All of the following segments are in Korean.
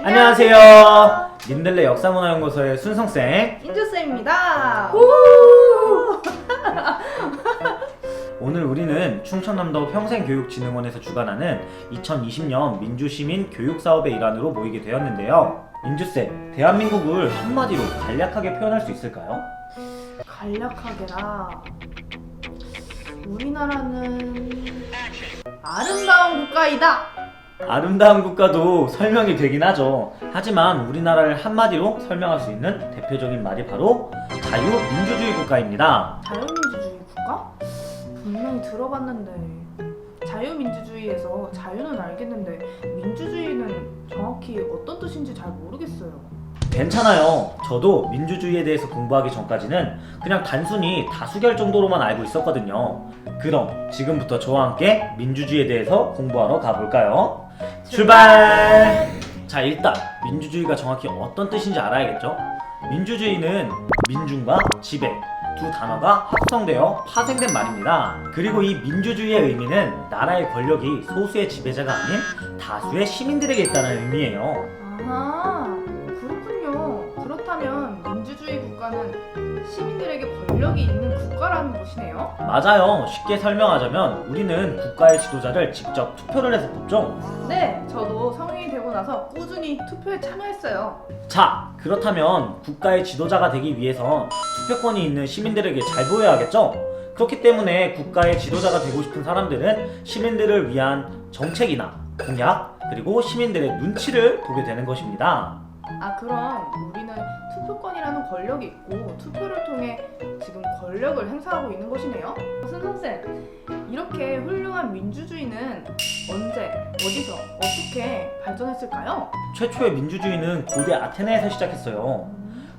안녕하세요. 민들레 역사문화연구소의 순성쌤, 인주쌤입니다. 오늘 우리는 충청남도 평생교육진흥원에서 주관하는 2020년 민주시민 교육사업의 일환으로 모이게 되었는데요. 인주쌤, 대한민국을 한마디로 간략하게 표현할 수 있을까요? 간략하게라. 우리나라는 아름다운 국가이다. 아름다운 국가도 설명이 되긴 하죠. 하지만 우리나라를 한마디로 설명할 수 있는 대표적인 말이 바로 자유민주주의 국가입니다. 자유민주주의 국가? 분명히 들어봤는데 자유민주주의에서 자유는 알겠는데 민주주의는 정확히 어떤 뜻인지 잘 모르겠어요. 괜찮아요. 저도 민주주의에 대해서 공부하기 전까지는 그냥 단순히 다수결 정도로만 알고 있었거든요. 그럼 지금부터 저와 함께 민주주의에 대해서 공부하러 가볼까요? 출발! 자, 일단 민주주의가 정확히 어떤 뜻인지 알아야겠죠? 민주주의는 민중과 지배 두 단어가 합성되어 파생된 말입니다. 그리고 이 민주주의의 의미는 나라의 권력이 소수의 지배자가 아닌 다수의 시민들에게 있다는 의미예요. 아, 그렇군요. 그렇다면 민주주의 국가는 시민들에게 권력이 있는 국가라는 것이네요. 맞아요. 쉽게 설명하자면 우리는 국가의 지도자를 직접 투표를 해서 뽑죠. 네, 저도 성인이 되고 나서 꾸준히 투표에 참여했어요. 자, 그렇다면 국가의 지도자가 되기 위해선 투표권이 있는 시민들에게 잘 보여야겠죠? 그렇기 때문에 국가의 지도자가 되고 싶은 사람들은 시민들을 위한 정책이나 공약, 그리고 시민들의 눈치를 보게 되는 것입니다. 아, 그럼 우리는 투표권이라는 권력이 있고 투표를 통해 지금 권력을 행사하고 있는 것이네요. 순성쌤, 이렇게 훌륭한 민주주의는 언제, 어디서, 어떻게 발전했을까요? 최초의 민주주의는 고대 아테네에서 시작했어요.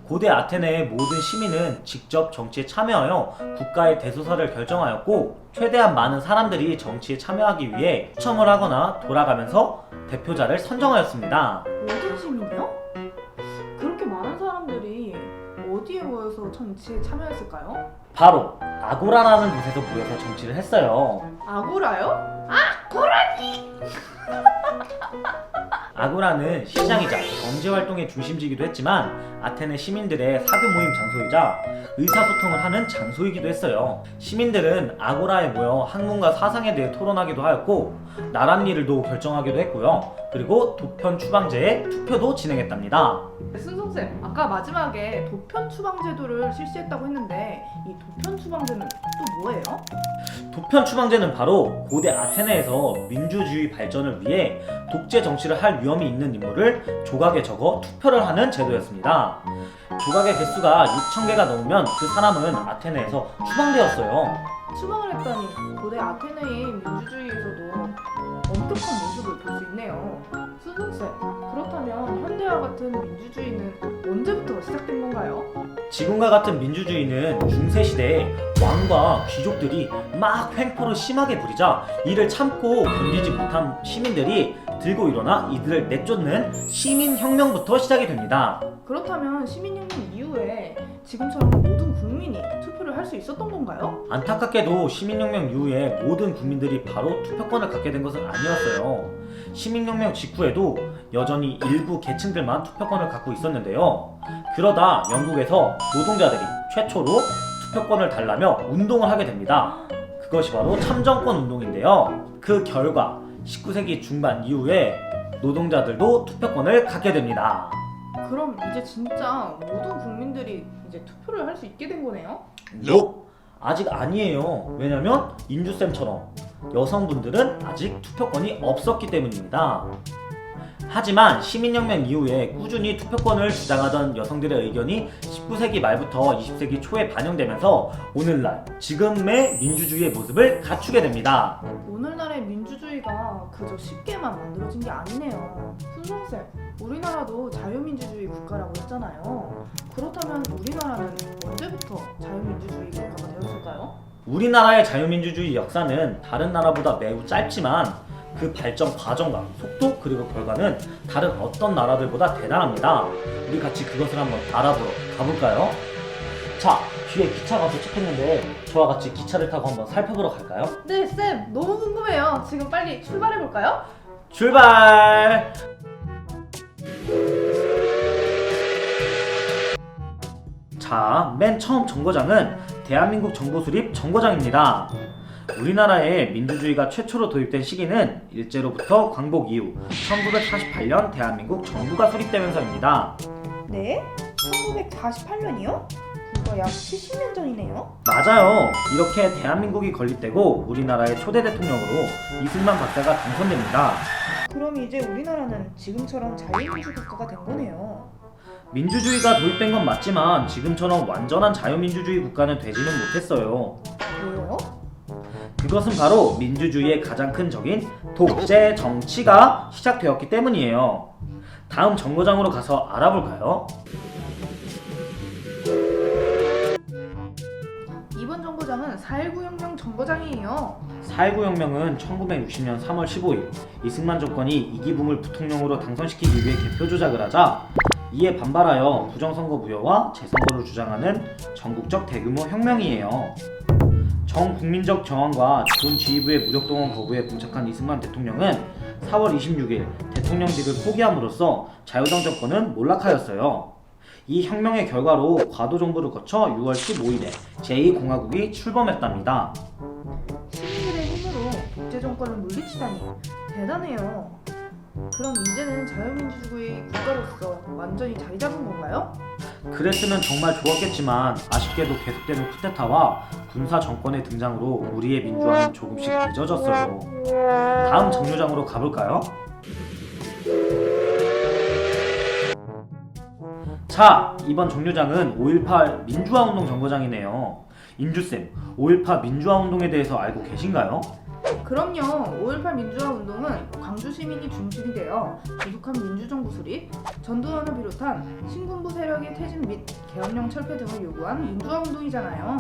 고대 아테네의 모든 시민은 직접 정치에 참여하여 국가의 대소사를 결정하였고, 최대한 많은 사람들이 정치에 참여하기 위해 추첨을 하거나 돌아가면서 대표자를 선정하였습니다. 모든 시민이요? 그렇게 많은 사람들이 어디에 모여서 정치에 참여했을까요? 바로 아고라라는 곳에서 모여서 정치를 했어요. 아고라요? 아고라는 시장이자 경제활동의 중심지이기도 했지만 아테네 시민들의 사교 모임 장소이자 의사소통을 하는 장소이기도 했어요. 시민들은 아고라에 모여 학문과 사상에 대해 토론하기도 하였고 나랏일도 결정하기도 했고요. 그리고 도편 추방제의 투표도 진행했답니다. 순성쌤, 아까 마지막에 도편 추방제도를 실시했다고 했는데 이 도편 추방제는 또 뭐예요? 도편 추방제는 바로 고대 아테네에서 민주주의 발전을 위해 독재 정치를 할 위험이 있는 인물을 조각에 적어 투표를 하는 제도였습니다. 조각의 개수가 6,000개가 넘으면 그 사람은 아테네에서 추방되었어요. 추방을 했다니 고대 아테네의 민주주의에서도 엄격한 모습을 볼 수 있네요. 순성쌤, 그렇다면 현대와 같은 민주주의는 언제부터 시작된 건가요? 지금과 같은 민주주의는 중세시대에 왕과 귀족들이 막 횡포를 심하게 부리자 이를 참고 견디지 못한 시민들이 들고 일어나 이들을 내쫓는 시민혁명부터 시작이 됩니다. 그렇다면 시민혁명 이후에 지금처럼 모든 국민이 투표를 할 수 있었던 건가요? 안타깝게도 시민혁명 이후에 모든 국민들이 바로 투표권을 갖게 된 것은 아니었어요. 시민혁명 직후에도 여전히 일부 계층들만 투표권을 갖고 있었는데요. 그러다 영국에서 노동자들이 최초로 투표권을 달라며 운동을 하게 됩니다. 그것이 바로 참정권 운동인데요. 그 결과 19세기 중반 이후에 노동자들도 투표권을 갖게 됩니다. 그럼 이제 진짜 모든 국민들이 이제 투표를 할 수 있게 된 거네요? 아직 아니에요. 왜냐면 인주쌤처럼 여성분들은 아직 투표권이 없었기 때문입니다. 하지만 시민혁명 이후에 꾸준히 투표권을 주장하던 여성들의 의견이 19세기 말부터 20세기 초에 반영되면서 오늘날 지금의 민주주의의 모습을 갖추게 됩니다. 오늘날의 민주주의가 그저 쉽게만 만들어진 게 아니네요. 순성쌤, 우리나라도 자유민주주의 국가라고 했잖아요. 그렇다면 우리나라는 언제부터 자유민주주의 국가가 되었을까요? 우리나라의 자유민주주의 역사는 다른 나라보다 매우 짧지만 그 발전 과정과 속도 그리고 결과는 다른 어떤 나라들보다 대단합니다. 우리 같이 그것을 한번 알아보러 가볼까요? 자, 뒤에 기차가 도착했는데 저와 같이 기차를 타고 한번 살펴보러 갈까요? 네, 쌤, 너무 궁금해요. 지금 빨리 출발해 볼까요? 출발! 자, 맨 처음 정거장은 대한민국 정보 수립 정거장입니다. 우리나라에 민주주의가 최초로 도입된 시기는 일제로부터 광복 이후 1948년 대한민국 정부가 수립되면서입니다. 네? 1948년이요? 불과 약 70년 전이네요. 맞아요. 이렇게 대한민국이 건립되고 우리나라의 초대 대통령으로 이승만 박사가 당선됩니다. 그럼 이제 우리나라는 지금처럼 자유민주 국가가 된 거네요. 민주주의가 도입된 건 맞지만 지금처럼 완전한 자유민주주의 국가는 되지는 못했어요. 왜요? 그것은 바로 민주주의의 가장 큰 적인 독재 정치가 시작되었기 때문이에요. 다음 정거장으로 가서 알아볼까요? 이번 정거장은 4.19 혁명 정거장이에요. 4.19 혁명은 1960년 3월 15일 이승만 정권이 이기붕을 부통령으로 당선시키기 위해 개표 조작을 하자 이에 반발하여 부정선거 무효와 재선거를 주장하는 전국적 대규모 혁명이에요. 정국민적 저항과 군 지휘부의 무력동원 거부에 봉착한 이승만 대통령은 4월 26일 대통령직을 포기함으로써 자유당 정권은 몰락하였어요. 이 혁명의 결과로 과도정부를 거쳐 6월 15일에 제2공화국이 출범했답니다. 시민들의 힘으로 독재 정권을 물리치다니 대단해요. 그럼 이제는 자유민주주의 국가로서 완전히 자리 잡은 건가요? 그랬으면 정말 좋았겠지만 아쉽게도 계속되는 쿠데타와 군사 정권의 등장으로 우리의 민주화는 조금씩 늦어졌어요. 다음 정류장으로 가볼까요? 자, 이번 정류장은 5.18 민주화운동 정거장이네요. 인주쌤, 5.18 민주화운동에 대해서 알고 계신가요? 그럼요. 5.18 민주화 운동은 광주 시민이 중심이 되어 조속한 민주정부 수립, 전두환을 비롯한 신군부 세력의 퇴진 및 계엄령 철폐 등을 요구한 민주화 운동이잖아요.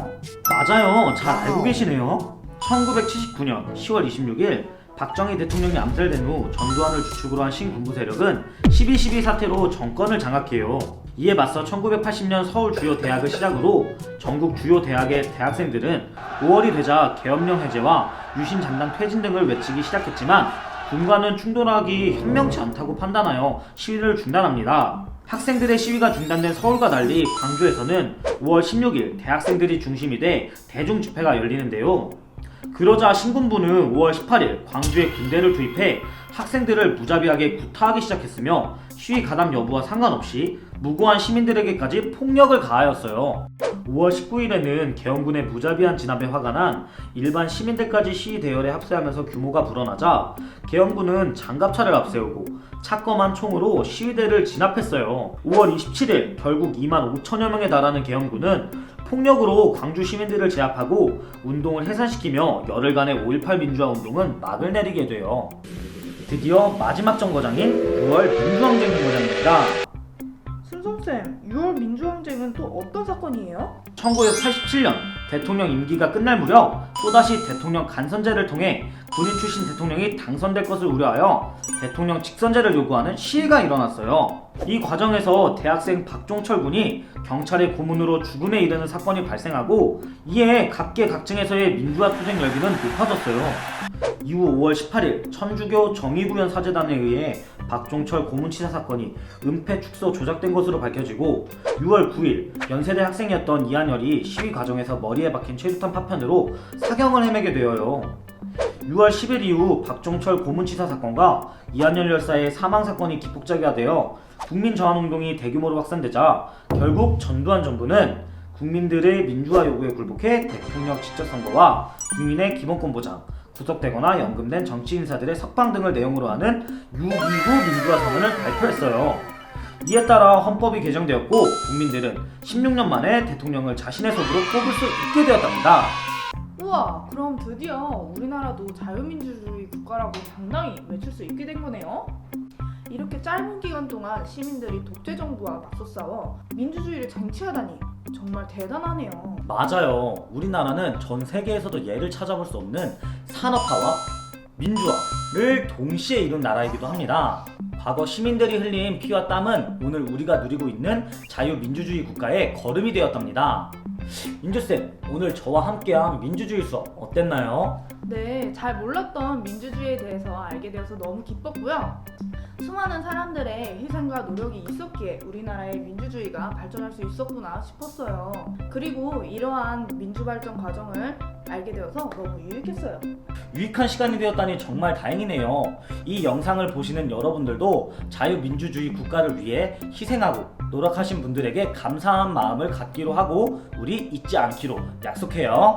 맞아요. 잘 알고 계시네요. 1979년 10월 26일 박정희 대통령이 암살된 후 전두환을 주축으로 한 신군부 세력은 12.12 사태로 정권을 장악해요. 이에 맞서 1980년 서울 주요 대학을 시작으로 전국 주요 대학의 대학생들은 5월이 되자 계엄령 해제와 유신 잔당 퇴진 등을 외치기 시작했지만 군과는 충돌하기 현명치 않다고 판단하여 시위를 중단합니다. 학생들의 시위가 중단된 서울과 달리 광주에서는 5월 16일 대학생들이 중심이 돼 대중 집회가 열리는데요. 그러자 신군부는 5월 18일 광주에 군대를 투입해 학생들을 무자비하게 구타하기 시작했으며 시위 가담 여부와 상관없이 무고한 시민들에게까지 폭력을 가하였어요. 5월 19일에는 계엄군의 무자비한 진압에 화가 난 일반 시민들까지 시위 대열에 합세하면서 규모가 불어나자 계엄군은 장갑차를 앞세우고 차검한 총으로 시위대를 진압했어요. 5월 27일 결국 2만 5천여 명에 달하는 계엄군은 폭력으로 광주 시민들을 제압하고 운동을 해산시키며 열흘간의 5.18 민주화 운동은 막을 내리게 돼요. 드디어 마지막 정거장인 6월 민주항쟁 정거장입니다. 순성쌤, 6월 민주항쟁은 또 어떤 사건이에요? 1987년 대통령 임기가 끝날 무렵 또다시 대통령 간선제를 통해 군인 출신 대통령이 당선될 것을 우려하여 대통령 직선제를 요구하는 시위가 일어났어요. 이 과정에서 대학생 박종철 군이 경찰의 고문으로 죽음에 이르는 사건이 발생하고 이에 각계각층에서의 민주화 투쟁 열기는 높아졌어요. 이후 5월 18일 천주교 정의구현 사재단에 의해 박종철 고문치사 사건이 은폐 축소 조작된 것으로 밝혀지고 6월 9일 연세대 학생이었던 이한열이 시위 과정에서 머리에 박힌 최루탄 파편으로 사경을 헤매게 되어요. 6월 10일 이후 박종철 고문치사 사건과 이한열 열사의 사망 사건이 기폭제기화되어 국민저항운동이 대규모로 확산되자 결국 전두환 정부는 국민들의 민주화 요구에 굴복해 대통령 직접선거와 국민의 기본권 보장, 구속되거나 연금된 정치 인사들의 석방 등을 내용으로 하는 6.29 민주화 선언을 발표했어요. 이에 따라 헌법이 개정되었고 국민들은 16년 만에 대통령을 자신의 속으로 뽑을 수 있게 되었답니다. 우와, 그럼 드디어 우리나라도 자유민주주의 국가라고 당당히 외칠 수 있게 된 거네요? 이렇게 짧은 기간 동안 시민들이 독재 정부와 맞서 싸워 민주주의를 쟁취하다니 정말 대단하네요. 맞아요. 우리나라는 전 세계에서도 예를 찾아볼 수 없는 산업화와 민주화를 동시에 이룬 나라이기도 합니다. 과거 시민들이 흘린 피와 땀은 오늘 우리가 누리고 있는 자유민주주의 국가의 걸음이 되었답니다. 인주쌤, 오늘 저와 함께한 민주주의 수업 어땠나요? 네, 잘 몰랐던 민주주의에 대해서 알게 되어서 너무 기뻤고요. 수많은 사람들의 희생과 노력이 있었기에 우리나라의 민주주의가 발전할 수 있었구나 싶었어요. 그리고 이러한 민주발전 과정을 알게 되어서 너무 유익했어요. 유익한 시간이 되었다니 정말 다행이네요. 이 영상을 보시는 여러분들도 자유민주주의 국가를 위해 희생하고 노력하신 분들에게 감사한 마음을 갖기로 하고 우리 잊지 않기로 약속해요.